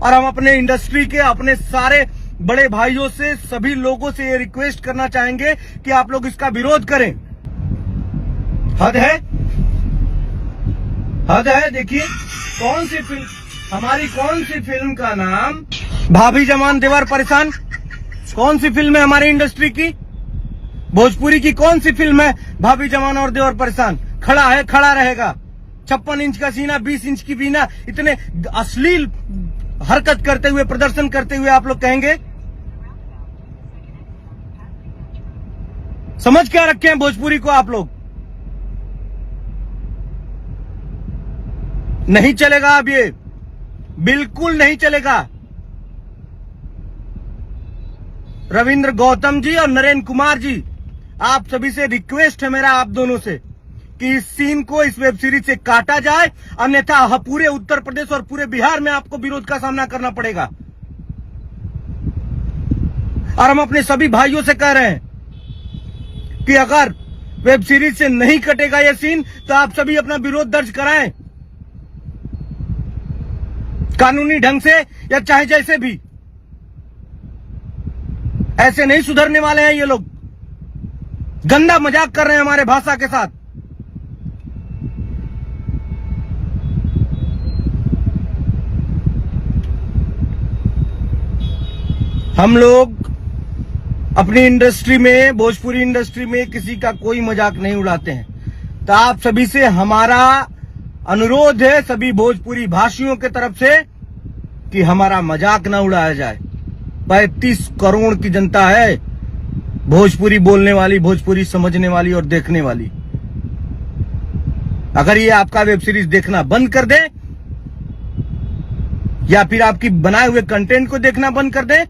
और हम अपने इंडस्ट्री के अपने सारे बड़े भाइयों से, सभी लोगों से ये रिक्वेस्ट करना चाहेंगे कि आप लोग इसका विरोध करें। हद है, हद है। देखिए कौन सी फिल्म, हमारी कौन सी फिल्म का नाम भाभी जवान देवर परेशान, कौन सी फिल्म है हमारी इंडस्ट्री की? भोजपुरी की कौन सी फिल्म है भाभी जवान और देवर परेशान? खड़ा है, खड़ा रहेगा। 56 इंच का सीना, 20 इंच की बीना, इतने अश्लील हरकत करते हुए, प्रदर्शन करते हुए आप लोग कहेंगे? समझ क्या रखे हैं भोजपुरी को आप लोग? नहीं चलेगा अब, ये बिल्कुल नहीं चलेगा। रविंद्र गौतम जी और नरेंद्र कुमार जी, आप सभी से रिक्वेस्ट है मेरा, आप दोनों से, कि इस सीन को इस वेब सीरीज से काटा जाए, अन्यथा पूरे उत्तर प्रदेश और पूरे बिहार में आपको विरोध का सामना करना पड़ेगा। और हम अपने सभी भाइयों से कह रहे हैं कि अगर वेब सीरीज से नहीं कटेगा यह सीन तो आप सभी अपना विरोध दर्ज कराएं, कानूनी ढंग से या चाहे जैसे भी। ऐसे नहीं सुधरने वाले हैं ये लोग, गंदा मजाक कर रहे हैं हमारे भाषा के साथ। हम लोग अपनी इंडस्ट्री में, भोजपुरी इंडस्ट्री में किसी का कोई मजाक नहीं उड़ाते हैं। तो आप सभी से हमारा अनुरोध है, सभी भोजपुरी भाषियों के तरफ से, कि हमारा मजाक ना उड़ाया जाए। 35 करोड़ की जनता है भोजपुरी बोलने वाली, भोजपुरी समझने वाली और देखने वाली। अगर ये आपका वेब सीरीज देखना बंद कर दे या फिर आपकी बनाए हुए कंटेंट को देखना बंद कर दे